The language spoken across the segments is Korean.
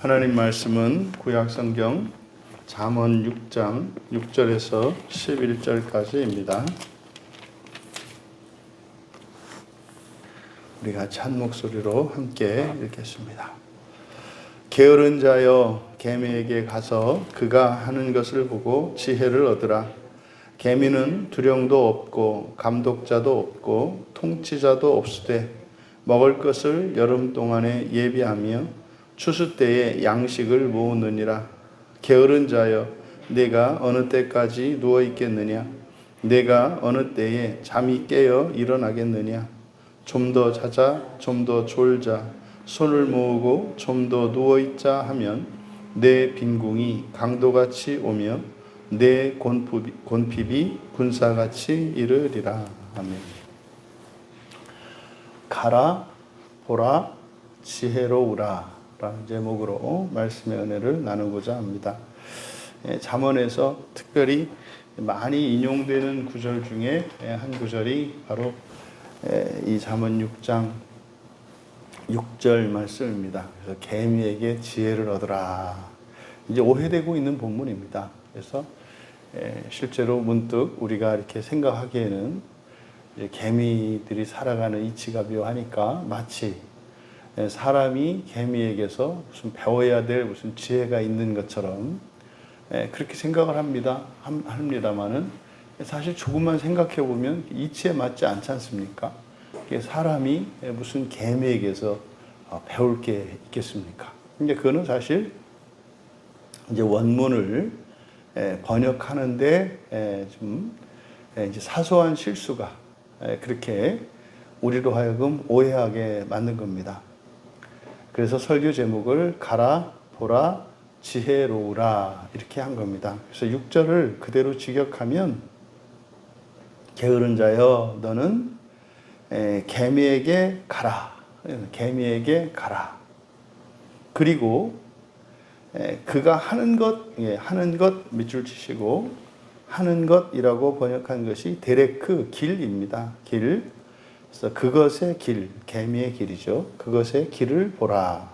하나님 말씀은 구약성경 잠언 6장 6절에서 11절까지입니다. 우리 같이 한 목소리로 함께 읽겠습니다. 게으른 자여 개미에게 가서 그가 하는 것을 보고 지혜를 얻으라. 개미는 두령도 없고 감독자도 없고 통치자도 없으되 먹을 것을 여름 동안에 예비하며 추수 때에 양식을 모으느니라. 게으른 자여 내가 어느 때까지 누워 있겠느냐? 내가 어느 때에 잠이 깨어 일어나겠느냐? 좀 더 자자, 좀 더 졸자, 손을 모으고 좀 더 누워 있자 하면 내 빈궁이 강도같이 오며 내 곤핍이 군사같이 이르리라. 아멘. 가라, 보라, 지혜로우라 라는 제목으로 말씀의 은혜를 나누고자 합니다. 잠언에서 특별히 많이 인용되는 구절 중에 한 구절이 바로 이 잠언 6장 6절 말씀입니다. 그래서 개미에게 지혜를 얻으라. 이제 오해되고 있는 본문입니다. 그래서 실제로 문득 우리가 이렇게 생각하기에는 개미들이 살아가는 이치가 묘하니까 마치 사람이 개미에게서 무슨 배워야 될 무슨 지혜가 있는 것처럼 그렇게 생각을 합니다만은 사실 조금만 생각해 보면 이치에 맞지 않지 않습니까? 사람이 무슨 개미에게서 배울 게 있겠습니까? 근데 그거는 사실 이제 원문을 번역하는데 좀 이제 사소한 실수가 그렇게 우리로 하여금 오해하게 만든 겁니다. 그래서 설교 제목을 가라, 보라, 지혜로우라 이렇게 한 겁니다. 그래서 6절을 그대로 직역하면 게으른 자여 너는 개미에게 가라. 개미에게 가라. 그리고 그가 하는 것 밑줄 치시고 하는 것이라고 번역한 것이 데레크 길입니다. 길. 그래서 그것의 길, 개미의 길이죠. 그것의 길을 보라.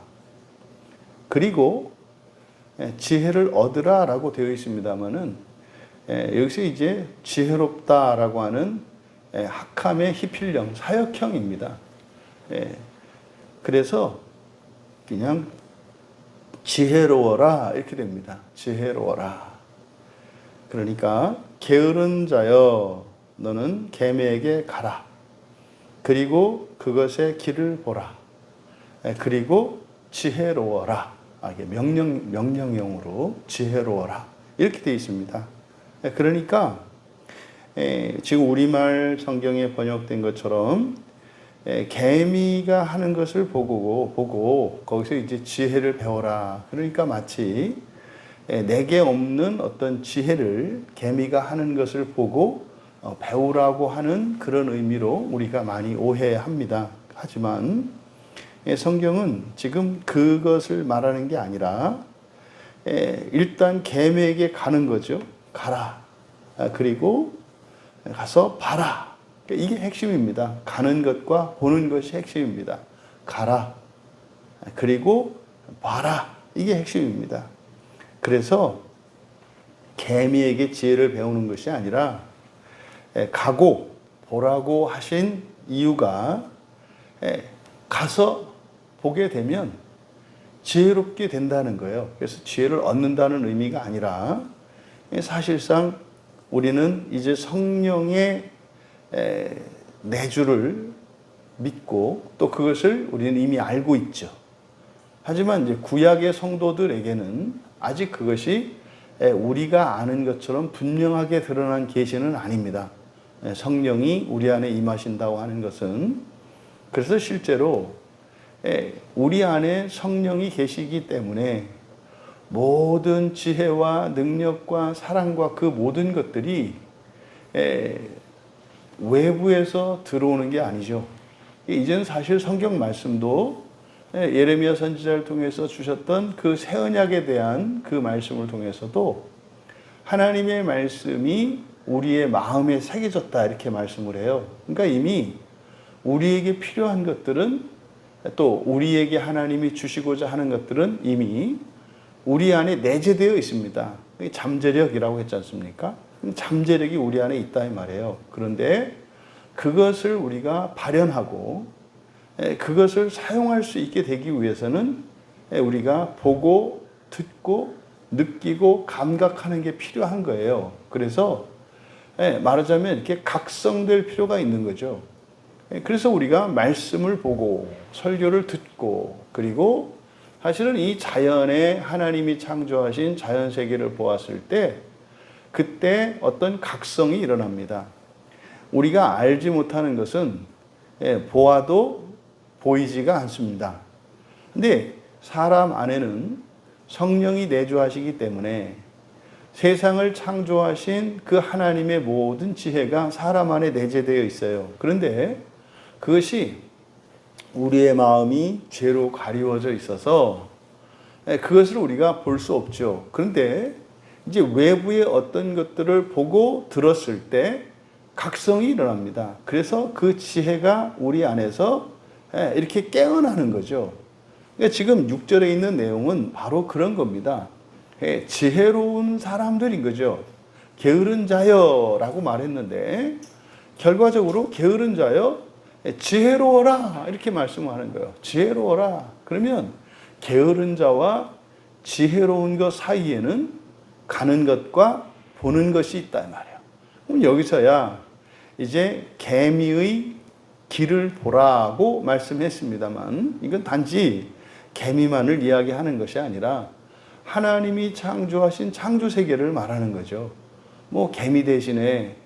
그리고 지혜를 얻으라 라고 되어 있습니다만은 여기서 이제 지혜롭다라고 하는 학함의 히필령, 사역형입니다. 그래서 그냥 지혜로워라 이렇게 됩니다. 지혜로워라. 그러니까 게으른 자여 너는 개미에게 가라. 그리고 그것의 길을 보라. 그리고 지혜로워라. 이게 명령형으로 지혜로워라. 이렇게 되어 있습니다. 그러니까 지금 우리말 성경에 번역된 것처럼 개미가 하는 것을 보고 거기서 이제 지혜를 배워라. 그러니까 마치 내게 없는 어떤 지혜를 개미가 하는 것을 보고 배우라고 하는 그런 의미로 우리가 많이 오해합니다. 하지만 성경은 지금 그것을 말하는 게 아니라 일단 개미에게 가는 거죠. 가라. 그리고 가서 봐라. 이게 핵심입니다. 가는 것과 보는 것이 핵심입니다. 가라. 그리고 봐라. 이게 핵심입니다. 그래서 개미에게 지혜를 배우는 것이 아니라 가고 보라고 하신 이유가 가서 보게 되면 지혜롭게 된다는 거예요. 그래서 지혜를 얻는다는 의미가 아니라 사실상 우리는 이제 성령의 내주를 믿고 또 그것을 우리는 이미 알고 있죠. 하지만 이제 구약의 성도들에게는 아직 그것이 우리가 아는 것처럼 분명하게 드러난 계시는 아닙니다. 성령이 우리 안에 임하신다고 하는 것은 그래서 실제로 우리 안에 성령이 계시기 때문에 모든 지혜와 능력과 사랑과 그 모든 것들이 외부에서 들어오는 게 아니죠. 이제는 사실 성경 말씀도 예레미야 선지자를 통해서 주셨던 그 새 언약에 대한 그 말씀을 통해서도 하나님의 말씀이 우리의 마음에 새겨졌다 이렇게 말씀을 해요. 그러니까 이미 우리에게 필요한 것들은 또 우리에게 하나님이 주시고자 하는 것들은 이미 우리 안에 내재되어 있습니다. 잠재력이라고 했지 않습니까? 잠재력이 우리 안에 있다 이 말이에요. 그런데 그것을 우리가 발현하고 그것을 사용할 수 있게 되기 위해서는 우리가 보고 듣고 느끼고 감각하는 게 필요한 거예요. 그래서 말하자면 이렇게 각성될 필요가 있는 거죠. 그래서 우리가 말씀을 보고 설교를 듣고 그리고 사실은 이 자연에 하나님이 창조하신 자연 세계를 보았을 때 그때 어떤 각성이 일어납니다. 우리가 알지 못하는 것은 보아도 보이지가 않습니다. 근데 사람 안에는 성령이 내주하시기 때문에 세상을 창조하신 그 하나님의 모든 지혜가 사람 안에 내재되어 있어요. 그런데 그것이 우리의 마음이 죄로 가리워져 있어서 그것을 우리가 볼 수 없죠. 그런데 이제 외부의 어떤 것들을 보고 들었을 때 각성이 일어납니다. 그래서 그 지혜가 우리 안에서 이렇게 깨어나는 거죠. 그러니까 지금 6절에 있는 내용은 바로 그런 겁니다. 지혜로운 사람들인 거죠. 게으른 자여라고 말했는데 결과적으로 게으른 자여 지혜로워라 이렇게 말씀하는 거예요. 지혜로워라. 그러면 게으른 자와 지혜로운 것 사이에는 가는 것과 보는 것이 있다 이 말이에요. 그럼 여기서야 이제 개미의 길을 보라고 말씀했습니다만 이건 단지 개미만을 이야기하는 것이 아니라 하나님이 창조하신 창조 세계를 말하는 거죠. 뭐 개미 대신에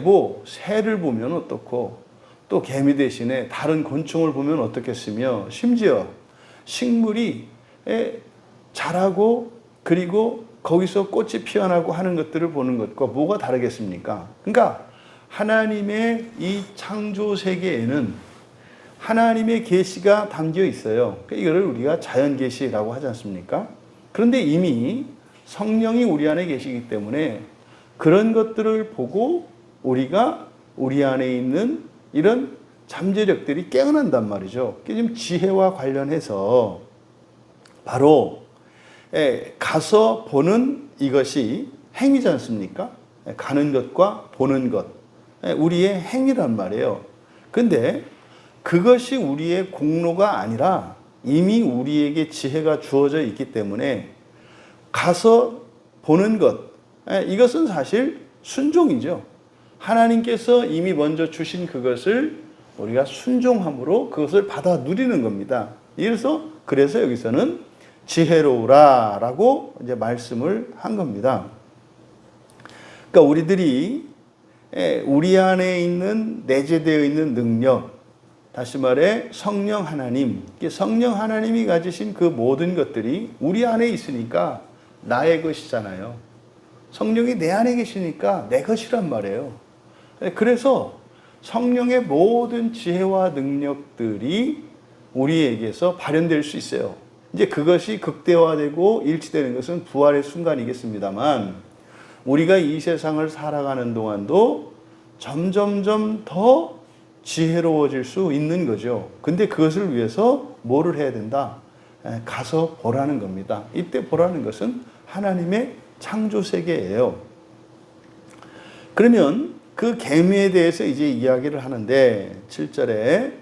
뭐 새를 보면 어떻고 또 개미 대신에 다른 곤충을 보면 어떻겠으며 심지어 식물이 자라고 그리고 거기서 꽃이 피어나고 하는 것들을 보는 것과 뭐가 다르겠습니까? 그러니까 하나님의 이 창조 세계에는 하나님의 계시가 담겨 있어요. 이거를 우리가 자연 계시라고 하지 않습니까? 그런데 이미 성령이 우리 안에 계시기 때문에 그런 것들을 보고 우리가 우리 안에 있는 이런 잠재력들이 깨어난단 말이죠. 지금 지혜와 관련해서 바로 가서 보는 이것이 행위지 않습니까? 가는 것과 보는 것. 우리의 행위란 말이에요. 근데 그것이 우리의 공로가 아니라 이미 우리에게 지혜가 주어져 있기 때문에 가서 보는 것. 이것은 사실 순종이죠. 하나님께서 이미 먼저 주신 그것을 우리가 순종함으로 그것을 받아 누리는 겁니다. 그래서 여기서는 지혜로우라라고 이제 말씀을 한 겁니다. 그러니까 우리들이 우리 안에 있는 내재되어 있는 능력, 다시 말해 성령 하나님이 가지신 그 모든 것들이 우리 안에 있으니까 나의 것이잖아요. 성령이 내 안에 계시니까 내 것이란 말이에요. 그래서 성령의 모든 지혜와 능력들이 우리에게서 발현될 수 있어요. 이제 그것이 극대화되고 일치되는 것은 부활의 순간이겠습니다만 우리가 이 세상을 살아가는 동안도 점점점 더 지혜로워질 수 있는 거죠. 근데 그것을 위해서 뭐를 해야 된다? 가서 보라는 겁니다. 이때 보라는 것은 하나님의 창조 세계예요. 그러면 그 개미에 대해서 이제 이야기를 하는데 7절에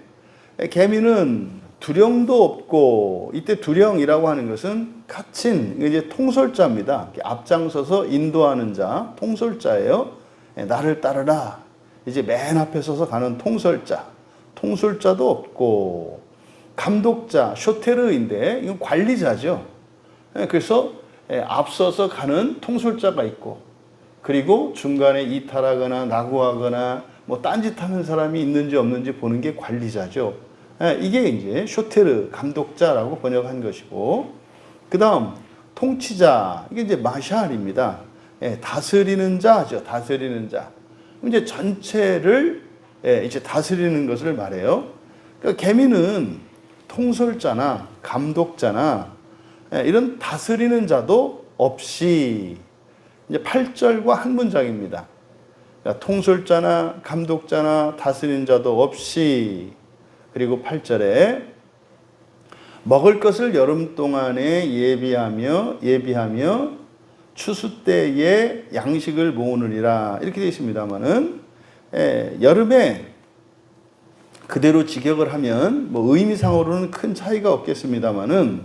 개미는 두령도 없고, 이때 두령이라고 하는 것은 카친, 이제 통솔자입니다. 앞장서서 인도하는 자, 통솔자예요. 나를 따르라. 이제 맨 앞에 서서 가는 통솔자. 통솔자도 없고, 감독자, 쇼테르인데 이건 관리자죠. 그래서 앞서서 가는 통솔자가 있고, 그리고 중간에 이탈하거나 낙오하거나 뭐 딴짓하는 사람이 있는지 없는지 보는 게 관리자죠. 이게 이제 쇼테르, 감독자라고 번역한 것이고, 그 다음 통치자, 이게 이제 마샬입니다. 다스리는 자죠. 다스리는 자. 이제 전체를 이제 다스리는 것을 말해요. 그러니까 개미는 통솔자나 감독자나 이런 다스리는 자도 없이, 이제 8절과 한 문장입니다. 그러니까 통솔자나 감독자나 다스리는 자도 없이, 그리고 8절에 먹을 것을 여름 동안에 예비하며 추수 때에 양식을 모으느니라 이렇게 되어 있습니다만은 여름에 그대로 직역을 하면 뭐 의미상으로는 큰 차이가 없겠습니다만은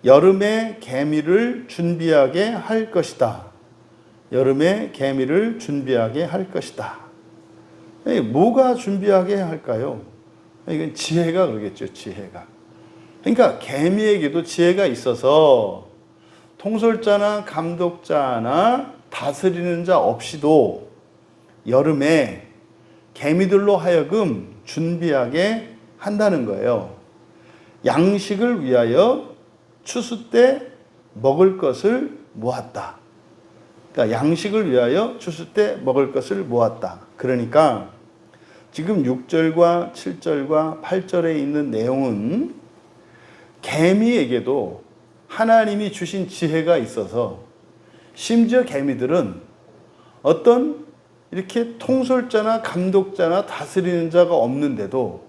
여름에 개미를 준비하게 할 것이다. 여름에 개미를 준비하게 할 것이다. 뭐가 준비하게 할까요? 이건 지혜가 그러겠죠. 지혜가. 그러니까 개미에게도 지혜가 있어서 통솔자나 감독자나 다스리는 자 없이도 여름에 개미들로 하여금 준비하게 한다는 거예요. 양식을 위하여 추수 때 먹을 것을 모았다. 그러니까 양식을 위하여 추수 때 먹을 것을 모았다. 그러니까 지금 6절과 7절과 8절에 있는 내용은 개미에게도 하나님이 주신 지혜가 있어서 심지어 개미들은 어떤 이렇게 통솔자나 감독자나 다스리는 자가 없는데도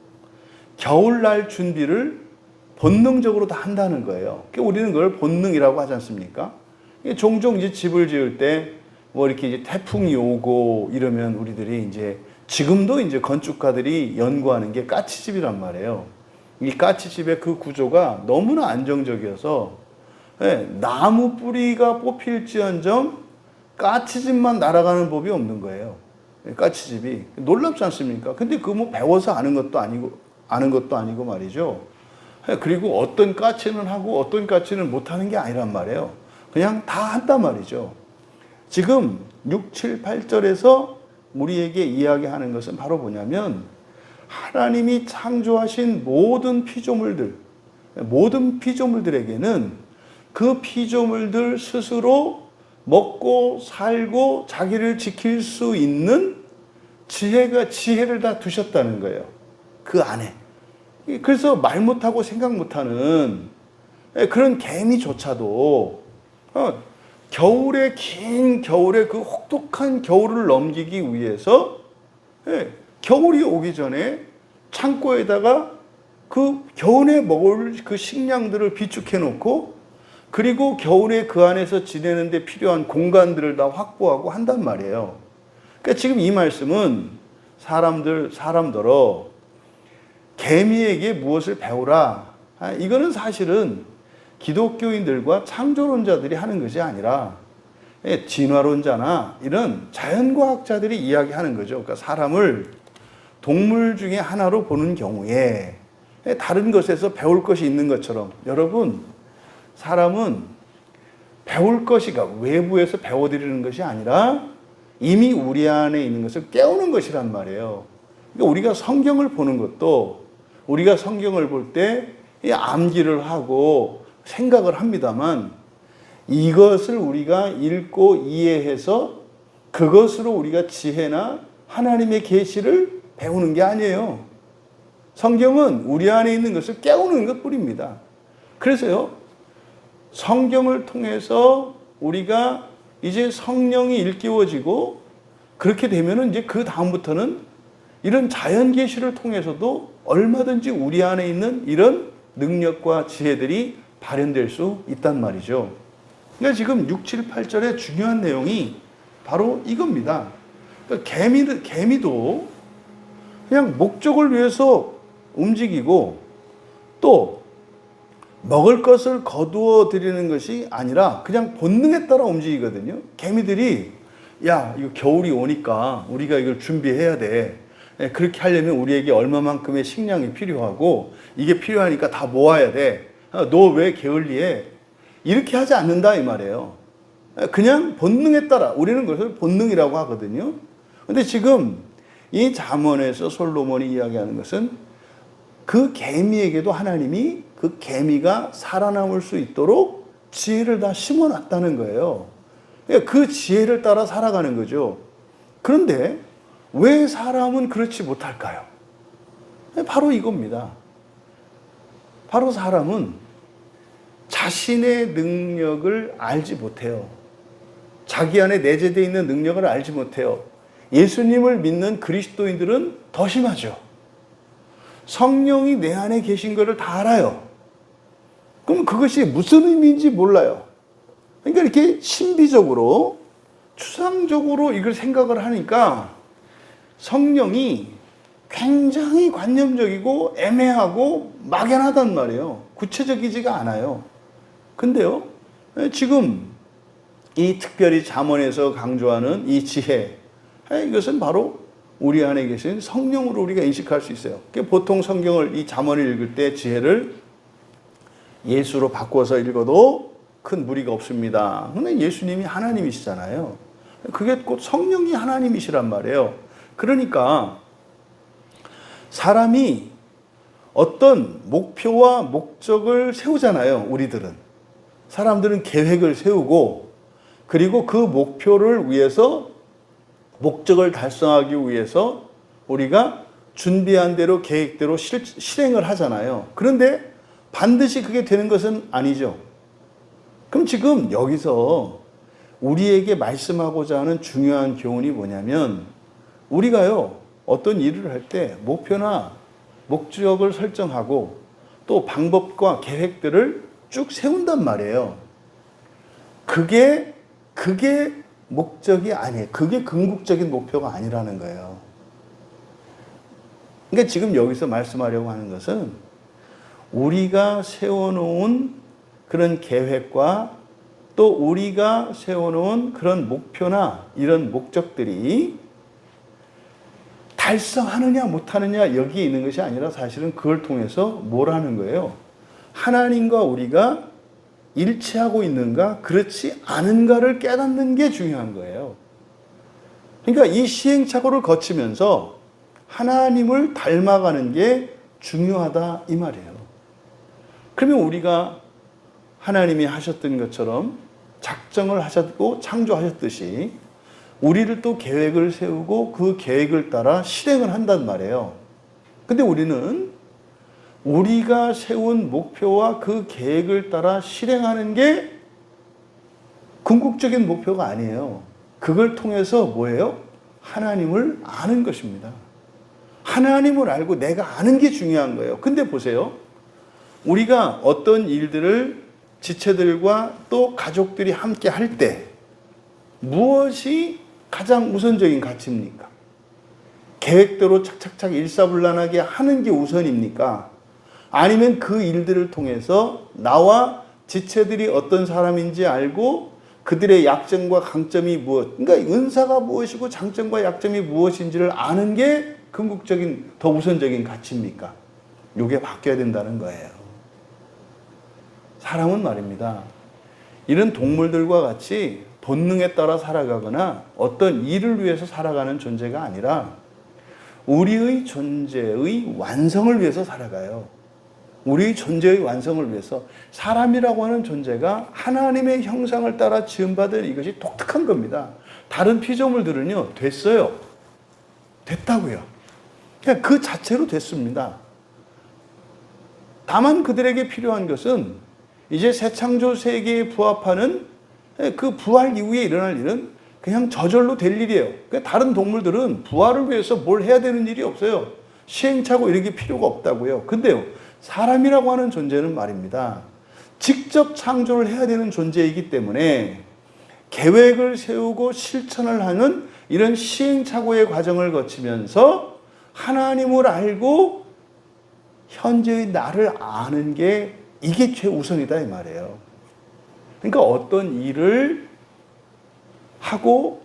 겨울날 준비를 본능적으로 다 한다는 거예요. 우리는 그걸 본능이라고 하지 않습니까? 종종 이제 집을 지을 때 뭐 이렇게 이제 태풍이 오고 이러면 우리들이 이제 지금도 이제 건축가들이 연구하는 게 까치집이란 말이에요. 이 까치집의 그 구조가 너무나 안정적이어서 나무 뿌리가 뽑힐지언정 까치집만 날아가는 법이 없는 거예요. 까치집이 놀랍지 않습니까? 근데 그거 뭐 배워서 아는 것도 아니고 말이죠. 그리고 어떤 까치는 하고 어떤 까치는 못하는 게 아니란 말이에요. 그냥 다 한단 말이죠. 지금 6, 7, 8절에서 우리에게 이야기하는 것은 바로 뭐냐면 하나님이 창조하신 모든 피조물들에게는 그 피조물들 스스로 먹고 살고 자기를 지킬 수 있는 지혜를 다 두셨다는 거예요. 그 안에. 그래서 말 못하고 생각 못하는 그런 개미조차도 긴 겨울에 그 혹독한 겨울을 넘기기 위해서 겨울이 오기 전에 창고에다가 그 겨울에 먹을 그 식량들을 비축해 놓고 그리고 겨울에 그 안에서 지내는데 필요한 공간들을 다 확보하고 한단 말이에요. 그러니까 지금 이 말씀은 사람들어 개미에게 무엇을 배우라. 이거는 사실은 기독교인들과 창조론자들이 하는 것이 아니라 진화론자나 이런 자연과학자들이 이야기하는 거죠. 그러니까 사람을 동물 중에 하나로 보는 경우에 다른 것에서 배울 것이 있는 것처럼 여러분 사람은 배울 것이가 외부에서 배워드리는 것이 아니라 이미 우리 안에 있는 것을 깨우는 것이란 말이에요. 그러니까 우리가 성경을 보는 것도 우리가 성경을 볼 때 암기를 하고 생각을 합니다만 이것을 우리가 읽고 이해해서 그것으로 우리가 지혜나 하나님의 계시를 배우는 게 아니에요. 성경은 우리 안에 있는 것을 깨우는 것뿐입니다. 그래서요, 성경을 통해서 우리가 이제 성령이 일깨워지고 그렇게 되면은 이제 그 다음부터는 이런 자연 계시를 통해서도 얼마든지 우리 안에 있는 이런 능력과 지혜들이 발현될 수 있단 말이죠. 그러니까 지금 6, 7, 8절의 중요한 내용이 바로 이겁니다. 그러니까 개미도 그냥 목적을 위해서 움직이고 또 먹을 것을 거두어 드리는 것이 아니라 그냥 본능에 따라 움직이거든요. 개미들이 야, 이거 겨울이 오니까 우리가 이걸 준비해야 돼. 그렇게 하려면 우리에게 얼마만큼의 식량이 필요하고 이게 필요하니까 다 모아야 돼. 너 왜 게을리해? 이렇게 하지 않는다 이 말이에요. 그냥 본능에 따라 우리는 그것을 본능이라고 하거든요. 근데 지금 이 잠언에서 솔로몬이 이야기하는 것은 그 개미에게도 하나님이 그 개미가 살아남을 수 있도록 지혜를 다 심어놨다는 거예요. 그 지혜를 따라 살아가는 거죠. 그런데 왜 사람은 그렇지 못할까요? 바로 이겁니다. 바로 사람은 자신의 능력을 알지 못해요. 자기 안에 내재되어 있는 능력을 알지 못해요. 예수님을 믿는 그리스도인들은 더 심하죠. 성령이 내 안에 계신 것을 다 알아요. 그럼 그것이 무슨 의미인지 몰라요. 그러니까 이렇게 신비적으로, 추상적으로 이걸 생각을 하니까 성령이 굉장히 관념적이고 애매하고 막연하단 말이에요. 구체적이지가 않아요. 근데요, 지금 이 특별히 잠언에서 강조하는 이 지혜, 이것은 바로 우리 안에 계신 성령으로 우리가 인식할 수 있어요. 보통 성경을, 이 잠언을 읽을 때 지혜를 예수로 바꿔서 읽어도 큰 무리가 없습니다. 근데 예수님이 하나님이시잖아요. 그게 곧 성령이 하나님이시란 말이에요. 그러니까 사람이 어떤 목표와 목적을 세우잖아요. 우리들은. 사람들은 계획을 세우고, 그리고 그 목표를 위해서, 목적을 달성하기 위해서 우리가 준비한 대로 계획대로 실행을 하잖아요. 그런데 반드시 그게 되는 것은 아니죠. 그럼 지금 여기서 우리에게 말씀하고자 하는 중요한 교훈이 뭐냐면, 우리가요, 어떤 일을 할 때 목표나 목적을 설정하고 또 방법과 계획들을 쭉 세운단 말이에요. 그게 목적이 아니에요. 그게 궁극적인 목표가 아니라는 거예요. 그러니까 지금 여기서 말씀하려고 하는 것은 우리가 세워놓은 그런 계획과 또 우리가 세워놓은 그런 목표나 이런 목적들이 달성하느냐 못하느냐 여기에 있는 것이 아니라 사실은 그걸 통해서 뭘 하는 거예요? 하나님과 우리가 일치하고 있는가, 그렇지 않은가를 깨닫는 게 중요한 거예요. 그러니까 이 시행착오를 거치면서 하나님을 닮아가는 게 중요하다 이 말이에요. 그러면 우리가 하나님이 하셨던 것처럼 작정을 하셨고 창조하셨듯이 우리를 또 계획을 세우고 그 계획을 따라 실행을 한단 말이에요. 근데 우리는 우리가 세운 목표와 그 계획을 따라 실행하는 게 궁극적인 목표가 아니에요. 그걸 통해서 뭐예요? 하나님을 아는 것입니다. 하나님을 알고 내가 아는 게 중요한 거예요. 근데 보세요. 우리가 어떤 일들을 지체들과 또 가족들이 함께 할 때 무엇이 가장 우선적인 가치입니까? 계획대로 착착착 일사불란하게 하는 게 우선입니까? 아니면 그 일들을 통해서 나와 지체들이 어떤 사람인지 알고 그들의 약점과 강점이 무엇, 그러니까 은사가 무엇이고 장점과 약점이 무엇인지를 아는 게 궁극적인 더 우선적인 가치입니까? 이게 바뀌어야 된다는 거예요. 사람은 말입니다. 이런 동물들과 같이 본능에 따라 살아가거나 어떤 일을 위해서 살아가는 존재가 아니라 우리의 존재의 완성을 위해서 살아가요. 우리의 존재의 완성을 위해서. 사람이라고 하는 존재가 하나님의 형상을 따라 지음받은 이것이 독특한 겁니다. 다른 피조물들은요, 됐어요. 됐다고요. 그냥 그 자체로 됐습니다. 다만 그들에게 필요한 것은 이제 새 창조 세계에 부합하는 그 부활 이후에 일어날 일은 그냥 저절로 될 일이에요. 그러니까 다른 동물들은 부활을 위해서 뭘 해야 되는 일이 없어요. 시행착오 이런 게 필요가 없다고요. 근데요, 사람이라고 하는 존재는 말입니다. 직접 창조를 해야 되는 존재이기 때문에 계획을 세우고 실천을 하는 이런 시행착오의 과정을 거치면서 하나님을 알고 현재의 나를 아는 게 이게 최우선이다 이 말이에요. 그러니까 어떤 일을 하고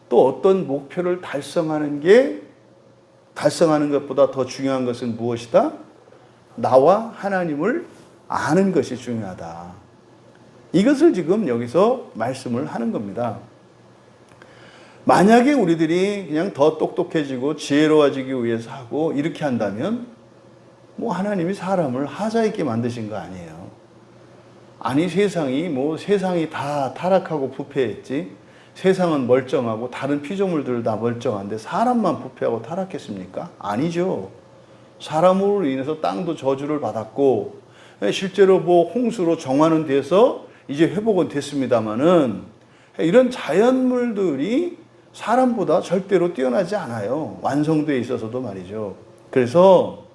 또 어떤 목표를 달성하는 것보다 더 중요한 것은 무엇이다? 나와 하나님을 아는 것이 중요하다. 이것을 지금 여기서 말씀을 하는 겁니다. 만약에 우리들이 그냥 더 똑똑해지고 지혜로워지기 위해서 하고 이렇게 한다면 뭐 하나님이 사람을 하자 있게 만드신 거 아니에요. 아니 세상이 다 타락하고 부패했지 세상은 멀쩡하고 다른 피조물들 다 멀쩡한데 사람만 부패하고 타락했습니까? 아니죠. 사람으로 인해서 땅도 저주를 받았고 실제로 뭐 홍수로 정화는 돼서 이제 회복은 됐습니다마는 이런 자연물들이 사람보다 절대로 뛰어나지 않아요. 완성도에 있어서도 말이죠. 그래서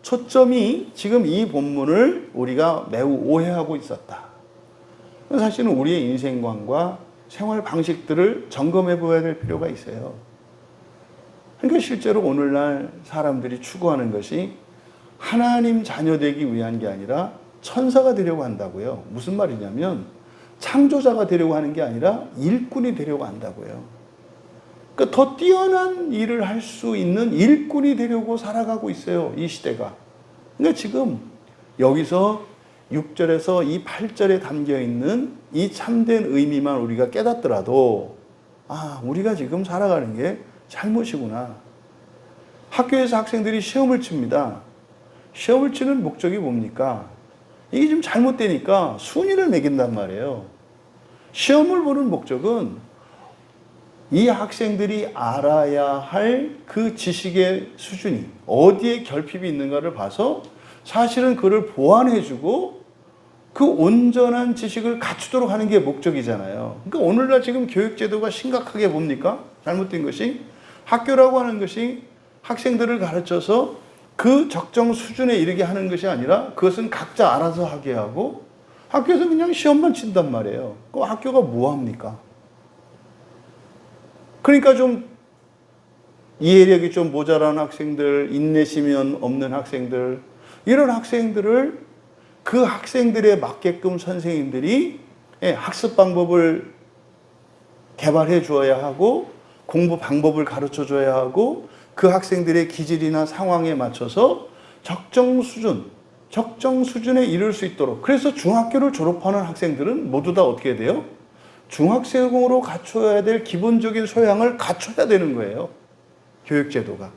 초점이 지금 이 본문을 우리가 매우 오해하고 있었다. 사실은 우리의 인생관과 생활 방식들을 점검해 보아야 될 필요가 있어요. 그러니까 실제로 오늘날 사람들이 추구하는 것이 하나님 자녀 되기 위한 게 아니라 천사가 되려고 한다고요. 무슨 말이냐면 창조자가 되려고 하는 게 아니라 일꾼이 되려고 한다고요. 그러니까 더 뛰어난 일을 할 수 있는 일꾼이 되려고 살아가고 있어요. 이 시대가. 그러니까 지금 여기서 6절에서 이 8절에 담겨 있는 이 참된 의미만 우리가 깨닫더라도 우리가 지금 살아가는 게 잘못이구나. 학교에서 학생들이 시험을 칩니다. 시험을 치는 목적이 뭡니까? 이게 좀 잘못되니까 순위를 매긴단 말이에요. 시험을 보는 목적은 이 학생들이 알아야 할 그 지식의 수준이 어디에 결핍이 있는가를 봐서 사실은 그를 보완해주고 그 온전한 지식을 갖추도록 하는 게 목적이잖아요. 그러니까 오늘날 지금 교육제도가 심각하게 뭡니까? 잘못된 것이 학교라고 하는 것이 학생들을 가르쳐서 그 적정 수준에 이르게 하는 것이 아니라 그것은 각자 알아서 하게 하고 학교에서 그냥 시험만 친단 말이에요. 그 학교가 뭐합니까? 그러니까 좀 이해력이 좀 모자란 학생들, 인내심이 없는 학생들, 이런 학생들을 그 학생들에 맞게끔 선생님들이 학습 방법을 개발해 주어야 하고 공부 방법을 가르쳐 줘야 하고 그 학생들의 기질이나 상황에 맞춰서 적정 수준에 이를 수 있도록. 그래서 중학교를 졸업하는 학생들은 모두 다 어떻게 돼요? 중학생으로 갖춰야 될 기본적인 소양을 갖춰야 되는 거예요. 교육제도가.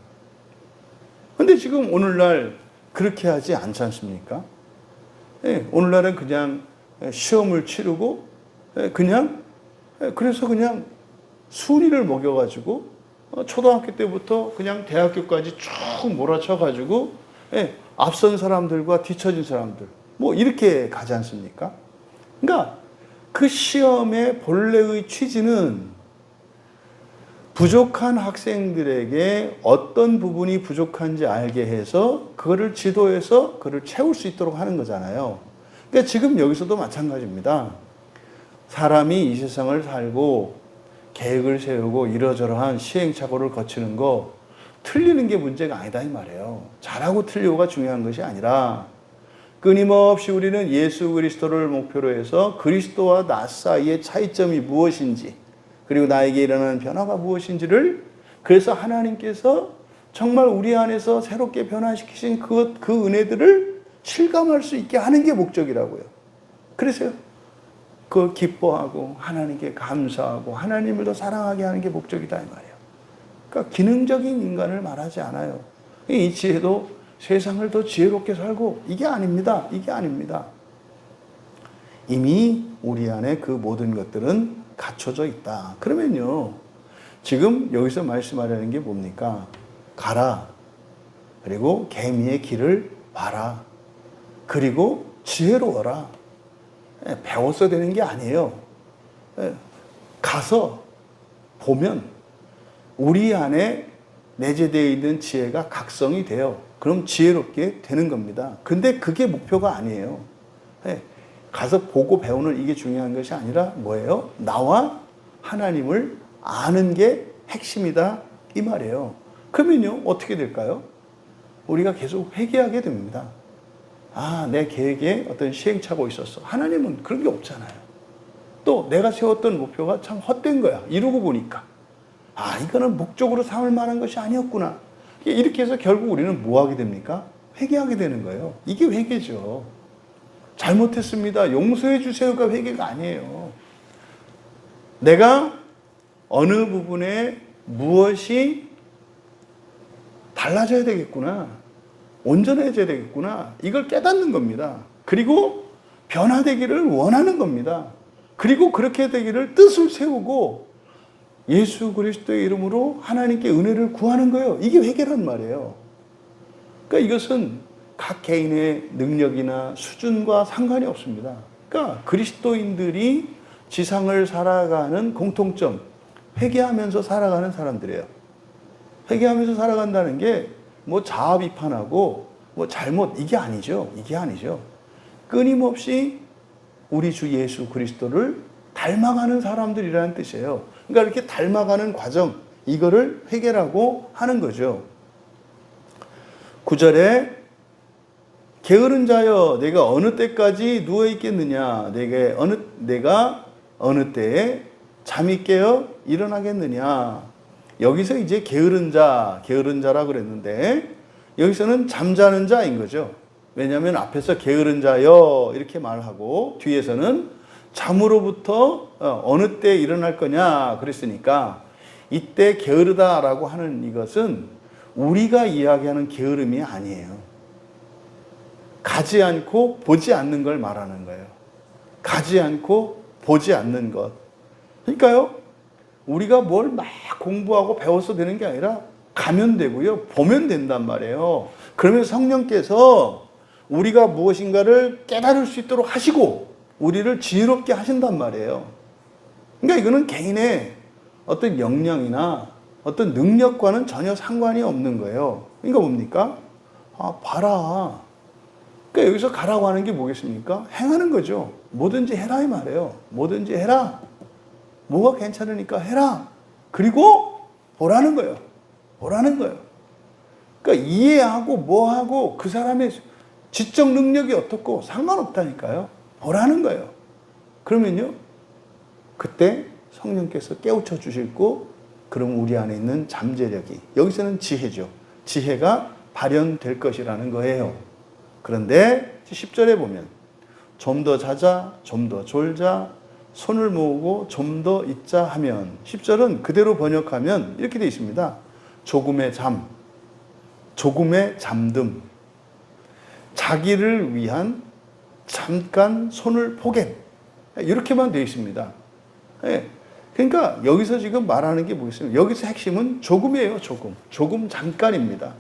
근데 지금 오늘날 그렇게 하지 않지 않습니까? 오늘날은 그냥 시험을 치르고 그래서 그냥 순위를 먹여가지고 초등학교 때부터 그냥 대학교까지 쭉 몰아쳐가지고 앞선 사람들과 뒤처진 사람들 뭐 이렇게 가지 않습니까? 그러니까 그 시험의 본래의 취지는 부족한 학생들에게 어떤 부분이 부족한지 알게 해서 그거를 지도해서 그를 채울 수 있도록 하는 거잖아요. 그러니까 지금 여기서도 마찬가지입니다. 사람이 이 세상을 살고 계획을 세우고 이러저러한 시행착오를 거치는 거 틀리는 게 문제가 아니다 이 말이에요. 잘하고 틀리고가 중요한 것이 아니라 끊임없이 우리는 예수 그리스도를 목표로 해서 그리스도와 나 사이의 차이점이 무엇인지 그리고 나에게 일어나는 변화가 무엇인지를 그래서 하나님께서 정말 우리 안에서 새롭게 변화시키신 그 은혜들을 실감할 수 있게 하는 게 목적이라고요. 그래서요. 그걸 기뻐하고 하나님께 감사하고 하나님을 더 사랑하게 하는 게 목적이다 이 말이에요. 그러니까 기능적인 인간을 말하지 않아요. 이 지혜도 세상을 더 지혜롭게 살고 이게 아닙니다. 이게 아닙니다. 이미 우리 안에 그 모든 것들은 갖춰져 있다. 그러면요. 지금 여기서 말씀하려는 게 뭡니까? 가라. 그리고 개미의 길을 봐라. 그리고 지혜로워라. 배워서 되는 게 아니에요. 가서 보면 우리 안에 내재되어 있는 지혜가 각성이 돼요. 그럼 지혜롭게 되는 겁니다. 근데 그게 목표가 아니에요. 가서 보고 배우는 이게 중요한 것이 아니라 뭐예요? 나와 하나님을 아는 게 핵심이다 이 말이에요. 그러면요 어떻게 될까요? 우리가 계속 회개하게 됩니다. 내 계획에 어떤 시행착오 있었어. 하나님은 그런 게 없잖아요. 또 내가 세웠던 목표가 참 헛된 거야. 이루고 보니까 이거는 목적으로 삼을 만한 것이 아니었구나. 이렇게 해서 결국 우리는 뭐 하게 됩니까? 회개하게 되는 거예요. 이게 회개죠. 잘못했습니다. 용서해 주세요가 회개가 아니에요. 내가 어느 부분에 무엇이 달라져야 되겠구나. 온전해져야 되겠구나. 이걸 깨닫는 겁니다. 그리고 변화되기를 원하는 겁니다. 그리고 그렇게 되기를 뜻을 세우고 예수 그리스도의 이름으로 하나님께 은혜를 구하는 거예요. 이게 회개란 말이에요. 그러니까 이것은 각 개인의 능력이나 수준과 상관이 없습니다. 그러니까 그리스도인들이 지상을 살아가는 공통점, 회개하면서 살아가는 사람들이에요. 회개하면서 살아간다는 게 뭐 자아 비판하고 뭐 잘못, 이게 아니죠. 이게 아니죠. 끊임없이 우리 주 예수 그리스도를 닮아가는 사람들이라는 뜻이에요. 그러니까 이렇게 닮아가는 과정, 이거를 해결하고 하는 거죠. 9절에 게으른 자여 내가 어느 때까지 누워 있겠느냐, 내가 어느 때에 잠이 깨어 일어나겠느냐. 여기서 이제 게으른 자라 그랬는데 여기서는 잠자는 자인 거죠. 왜냐하면 앞에서 게으른 자여 이렇게 말하고 뒤에서는 잠으로부터 어느 때 일어날 거냐 그랬으니까 이때 게으르다라고 하는 이것은 우리가 이야기하는 게으름이 아니에요. 가지 않고 보지 않는 걸 말하는 거예요. 가지 않고 보지 않는 것. 그러니까요, 우리가 뭘 막 공부하고 배워서 되는 게 아니라 가면 되고요, 보면 된단 말이에요. 그러면 성령께서 우리가 무엇인가를 깨달을 수 있도록 하시고 우리를 지혜롭게 하신단 말이에요. 그러니까 이거는 개인의 어떤 역량이나 어떤 능력과는 전혀 상관이 없는 거예요. 그러니까 뭡니까? 봐라. 그러니까 여기서 가라고 하는 게 뭐겠습니까? 행하는 거죠. 뭐든지 해라 이 말이에요. 뭐든지 해라. 뭐가 괜찮으니까 해라. 그리고 보라는 거예요. 보라는 거예요. 그러니까 이해하고 뭐하고 그 사람의 지적 능력이 어떻고 상관없다니까요. 보라는 거예요. 그러면요, 그때 성령께서 깨우쳐 주시고, 그럼 우리 안에 있는 잠재력이, 여기서는 지혜죠. 지혜가 발현될 것이라는 거예요. 그런데 10절에 보면 좀 더 자자, 좀 더 졸자, 손을 모으고 좀 더 있자 하면, 10절은 그대로 번역하면 이렇게 되어 있습니다. 조금의 잠, 조금의 잠듦, 자기를 위한 잠깐 손을 포개, 이렇게만 되어 있습니다. 그러니까 여기서 지금 말하는 게 뭐겠습니까? 여기서 핵심은 조금이에요. 조금 잠깐입니다.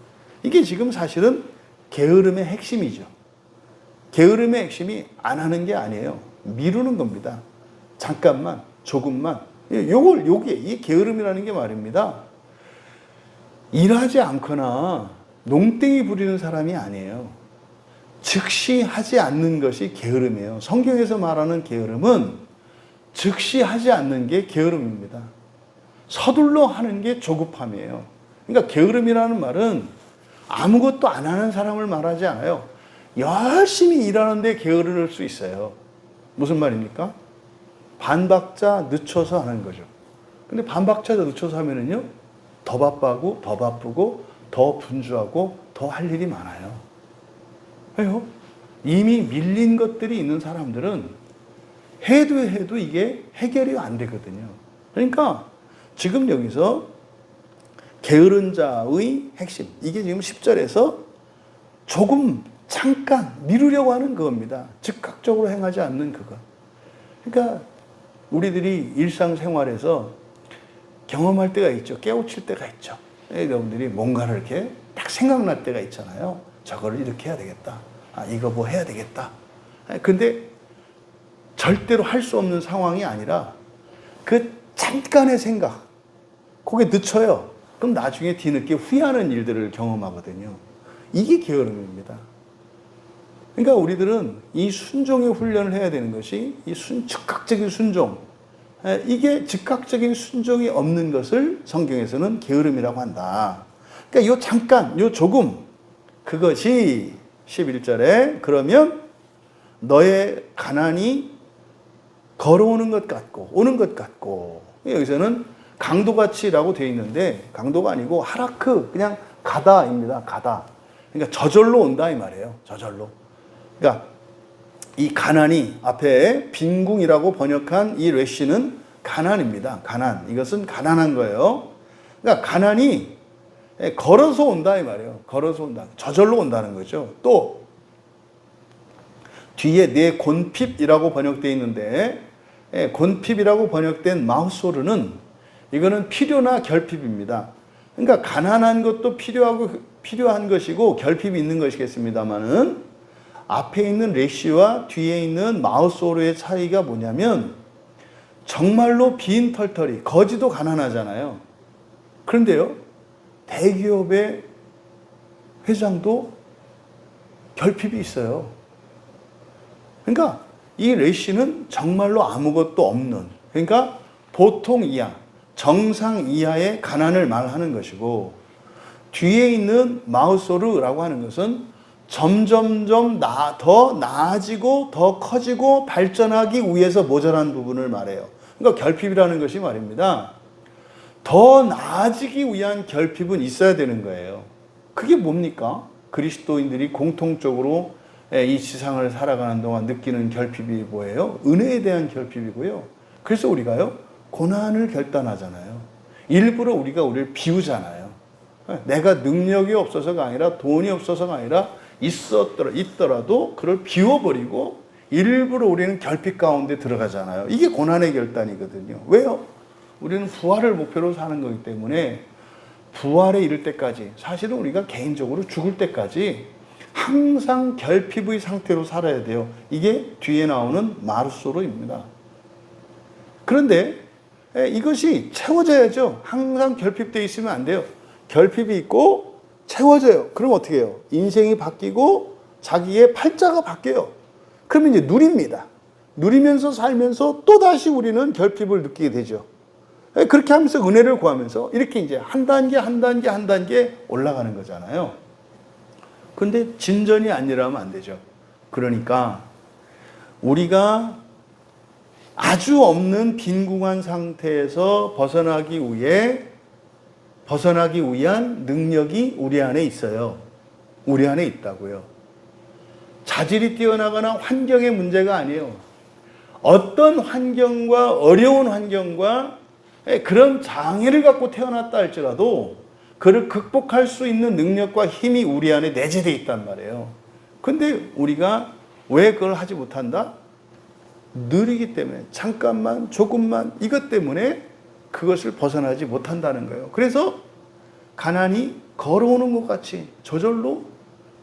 이게 지금 사실은 게으름의 핵심이죠. 게으름의 핵심이 안 하는 게 아니에요. 미루는 겁니다. 잠깐만, 조금만. 요게 이 게으름이라는 게 말입니다. 일하지 않거나 농땡이 부리는 사람이 아니에요. 즉시 하지 않는 것이 게으름이에요. 성경에서 말하는 게으름은 즉시 하지 않는 게 게으름입니다. 서둘러 하는 게 조급함이에요. 그러니까 게으름이라는 말은 아무것도 안 하는 사람을 말하지 않아요. 열심히 일하는데 게으를 수 있어요. 무슨 말입니까? 반박자 늦춰서 하는 거죠. 근데 반박자 늦춰서 하면은요, 더 바쁘고, 더 분주하고, 더 할 일이 많아요. 왜요? 이미 밀린 것들이 있는 사람들은 해도 이게 해결이 안 되거든요. 그러니까 지금 여기서 게으른 자의 핵심, 이게 지금 10절에서 조금 잠깐 미루려고 하는 그겁니다. 즉각적으로 행하지 않는 그거. 그러니까 우리들이 일상생활에서 경험할 때가 있죠. 깨우칠 때가 있죠. 여러분들이 뭔가를 이렇게 딱 생각날 때가 있잖아요. 저거를 이렇게 해야 되겠다. 이거 뭐 해야 되겠다. 근데 절대로 할 수 없는 상황이 아니라 그 잠깐의 생각, 그게 늦춰요. 그럼 나중에 뒤늦게 후회하는 일들을 경험하거든요. 이게 게으름입니다. 그러니까 우리들은 이 순종의 훈련을 해야 되는 것이 이 즉각적인 순종, 이게 즉각적인 순종이 없는 것을 성경에서는 게으름이라고 한다. 그러니까 요 잠깐, 요 조금, 그것이 11절에 그러면 너의 가난이 걸어오는 것 같고 오는 것 같고, 여기서는 강도같이라고 되어 있는데 강도가 아니고 하라크, 그냥 가다입니다. 가다. 그러니까 저절로 온다 이 말이에요. 저절로. 그러니까 이 가난이, 앞에 빈궁이라고 번역한 이 래쉬는 가난입니다. 가난. 이것은 가난한 거예요. 그러니까 가난이 걸어서 온다 이 말이에요. 걸어서 온다. 저절로 온다는 거죠. 또 뒤에 내 곤핍이라고 번역되어 있는데, 곤핍이라고 번역된 마우소르는 이거는 필요나 결핍입니다. 그러니까 가난한 것도 필요한 것이고 결핍이 있는 것이겠습니다만은, 앞에 있는 래쉬와 뒤에 있는 마우소르의 차이가 뭐냐면, 정말로 빈털터리, 거지도 가난하잖아요. 그런데요, 대기업의 회장도 결핍이 있어요. 그러니까 이 레시는 정말로 아무것도 없는, 그러니까 보통 이하, 정상 이하의 가난을 말하는 것이고, 뒤에 있는 마우소르라고 하는 것은 점점점 더 나아지고 더 커지고 발전하기 위해서 모자란 부분을 말해요. 그러니까 결핍이라는 것이 말입니다. 더 나아지기 위한 결핍은 있어야 되는 거예요. 그게 뭡니까? 그리스도인들이 공통적으로 이 지상을 살아가는 동안 느끼는 결핍이 뭐예요? 은혜에 대한 결핍이고요. 그래서 우리가요, 고난을 결단하잖아요. 일부러 우리를 비우잖아요. 내가 능력이 없어서가 아니라, 돈이 없어서가 아니라, 있더라도 그걸 비워버리고 일부러 우리는 결핍 가운데 들어가잖아요. 이게 고난의 결단이거든요. 왜요? 우리는 부활을 목표로 사는 거기 때문에 부활에 이를 때까지, 사실은 우리가 개인적으로 죽을 때까지 항상 결핍의 상태로 살아야 돼요. 이게 뒤에 나오는 마르소로입니다. 그런데 이것이 채워져야죠. 항상 결핍되어 있으면 안 돼요. 결핍이 있고 채워져요. 그럼 어떻게 해요? 인생이 바뀌고 자기의 팔자가 바뀌어요. 그러면 이제 누립니다. 누리면서 살면서 또다시 우리는 결핍을 느끼게 되죠. 그렇게 하면서 은혜를 구하면서 이렇게 이제 한 단계 올라가는 거잖아요. 근데 진전이 안 일어나면 안 되죠. 그러니까 우리가 아주 없는 빈궁한 상태에서 벗어나기 위한 능력이 우리 안에 있어요. 우리 안에 있다고요. 자질이 뛰어나거나 환경의 문제가 아니에요. 어떤 환경과 어려운 환경과 그런 장애를 갖고 태어났다 할지라도 그를 극복할 수 있는 능력과 힘이 우리 안에 내재되어 있단 말이에요. 근데 우리가 왜 그걸 하지 못한다? 느리기 때문에, 잠깐만, 조금만, 이것 때문에 그것을 벗어나지 못한다는 거예요. 그래서 가난이 걸어오는 것 같이 저절로,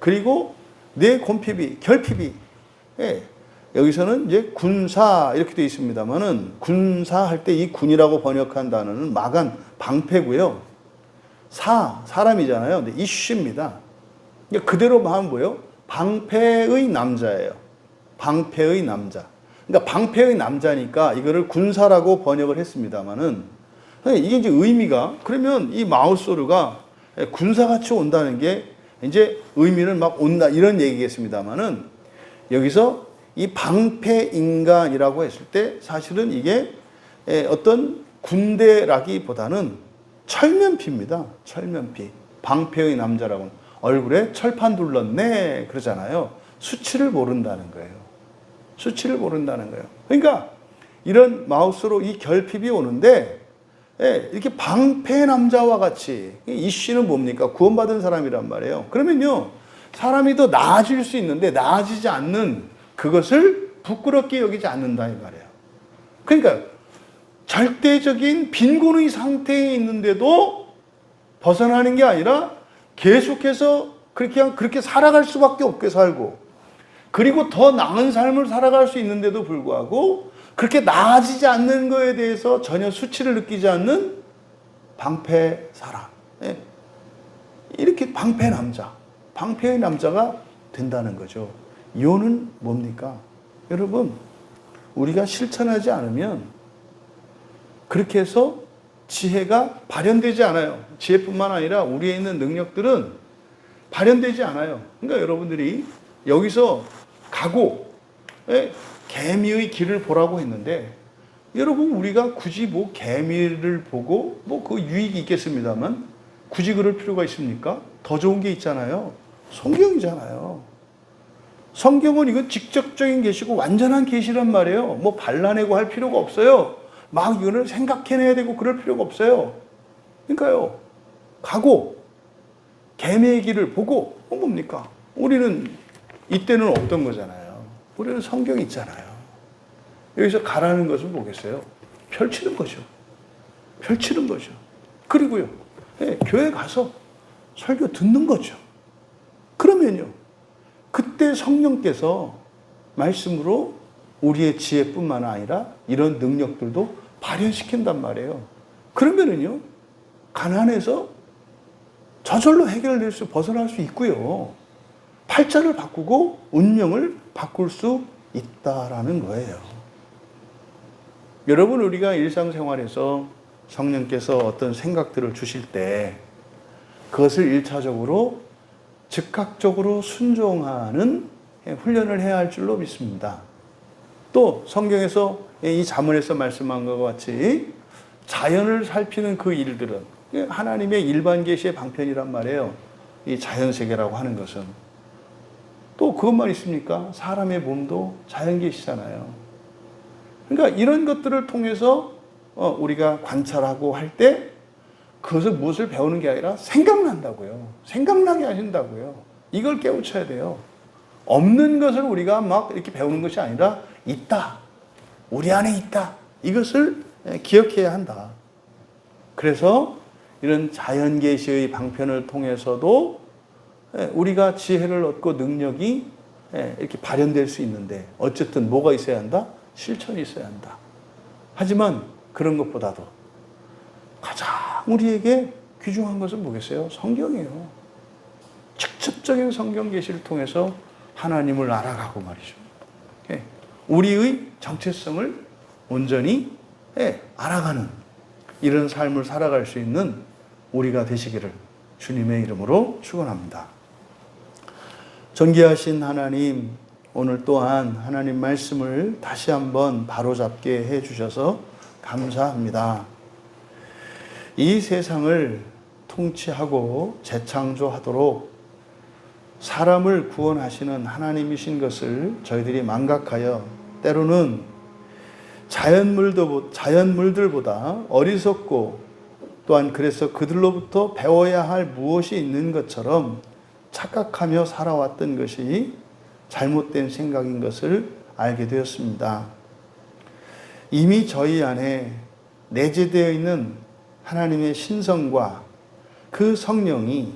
그리고 내 결핍이, 여기서는 이제 군사 이렇게 되어 있습니다만은, 군사할 때 이 군이라고 번역한 단어는 마간, 방패고요. 사람이잖아요. 근데 이슈입니다. 그대로 하면 뭐예요? 방패의 남자예요. 방패의 남자. 그러니까 방패의 남자니까 이거를 군사라고 번역을 했습니다만은, 이게 이제 의미가, 그러면 이 마우소르가 군사같이 온다는 게 이제 의미는 막 온다 이런 얘기겠습니다만은, 여기서 이 방패 인간이라고 했을 때 사실은 이게 어떤 군대라기보다는 철면피입니다. 철면피. 방패의 남자라고는 얼굴에 철판 둘렀네 그러잖아요. 수치를 모른다는 거예요. 수치를 모른다는 거예요. 그러니까 이런 마우스로 이 결핍이 오는데, 이렇게 방패 남자와 같이, 이씨는 뭡니까? 구원받은 사람이란 말이에요. 그러면요, 사람이 더 나아질 수 있는데 나아지지 않는 그것을 부끄럽게 여기지 않는다 이 말이에요. 그러니까 절대적인 빈곤의 상태에 있는데도 벗어나는 게 아니라 계속해서 그렇게 살아갈 수밖에 없게 살고, 그리고 더 나은 삶을 살아갈 수 있는데도 불구하고 그렇게 나아지지 않는 거에 대해서 전혀 수치를 느끼지 않는 방패 사람. 이렇게 방패 남자, 방패의 남자가 된다는 거죠. 이유는 뭡니까? 여러분, 우리가 실천하지 않으면 그렇게 해서 지혜가 발현되지 않아요. 지혜뿐만 아니라 우리에 있는 능력들은 발현되지 않아요. 그러니까 여러분들이 여기서 가고 개미의 길을 보라고 했는데, 여러분 우리가 굳이 뭐 개미를 보고 뭐 그 유익이 있겠습니다만 굳이 그럴 필요가 있습니까? 더 좋은 게 있잖아요. 성경이잖아요. 성경은 이건 직접적인 계시고 완전한 계시란 말이에요. 뭐 발라내고 할 필요가 없어요. 막 이거를 생각해내야 되고 그럴 필요가 없어요. 그러니까요, 가고 개미의 길을 보고 뭡니까? 우리는 이때는 없던 거잖아요. 우리는 성경이 있잖아요. 여기서 가라는 것은 뭐겠어요? 펼치는 거죠. 펼치는 거죠. 그리고요, 교회 가서 설교 듣는 거죠. 그러면요, 그때 성령께서 말씀으로 우리의 지혜뿐만 아니라 이런 능력들도 발현시킨단 말이에요. 그러면은요, 가난에서 저절로 벗어날 수 있고요. 팔자를 바꾸고 운명을 바꿀 수 있다라는 거예요. 여러분, 우리가 일상생활에서 성령께서 어떤 생각들을 주실 때 그것을 1차적으로 즉각적으로 순종하는 훈련을 해야 할 줄로 믿습니다. 또 성경에서 이 잠언에서 말씀한 것과 같이 자연을 살피는 그 일들은 하나님의 일반 계시의 방편이란 말이에요. 이 자연세계라고 하는 것은. 또 그것만 있습니까? 사람의 몸도 자연 계시잖아요. 그러니까 이런 것들을 통해서 우리가 관찰하고 할 때 그것을 무엇을 배우는 게 아니라 생각난다고요. 생각나게 하신다고요. 이걸 깨우쳐야 돼요. 없는 것을 우리가 막 이렇게 배우는 것이 아니라 있다. 우리 안에 있다. 이것을 기억해야 한다. 그래서 이런 자연계시의 방편을 통해서도 우리가 지혜를 얻고 능력이 이렇게 발현될 수 있는데 어쨌든 뭐가 있어야 한다? 실천이 있어야 한다. 하지만 그런 것보다도 가장 우리에게 귀중한 것은 뭐겠어요? 성경이에요. 직접적인 성경 계시를 통해서 하나님을 알아가고 말이죠. 우리의 정체성을 온전히 알아가는 이런 삶을 살아갈 수 있는 우리가 되시기를 주님의 이름으로 축원합니다. 존귀하신 하나님, 오늘 또한 하나님 말씀을 다시 한번 바로잡게 해주셔서 감사합니다. 이 세상을 통치하고 재창조하도록 사람을 구원하시는 하나님이신 것을 저희들이 망각하여 때로는 자연물들보다 어리석고 또한 그래서 그들로부터 배워야 할 무엇이 있는 것처럼 착각하며 살아왔던 것이 잘못된 생각인 것을 알게 되었습니다. 이미 저희 안에 내재되어 있는 하나님의 신성과 그 성령이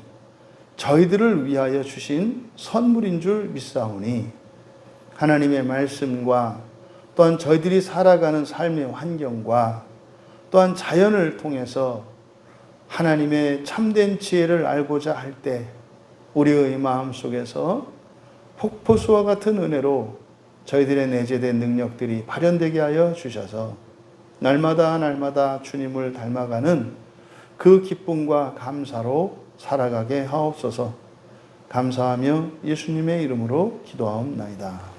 저희들을 위하여 주신 선물인 줄 믿사오니 하나님의 말씀과 또한 저희들이 살아가는 삶의 환경과 또한 자연을 통해서 하나님의 참된 지혜를 알고자 할 때 우리의 마음속에서 폭포수와 같은 은혜로 저희들의 내재된 능력들이 발현되게 하여 주셔서 날마다 주님을 닮아가는 그 기쁨과 감사로 살아가게 하옵소서. 감사하며 예수님의 이름으로 기도하옵나이다.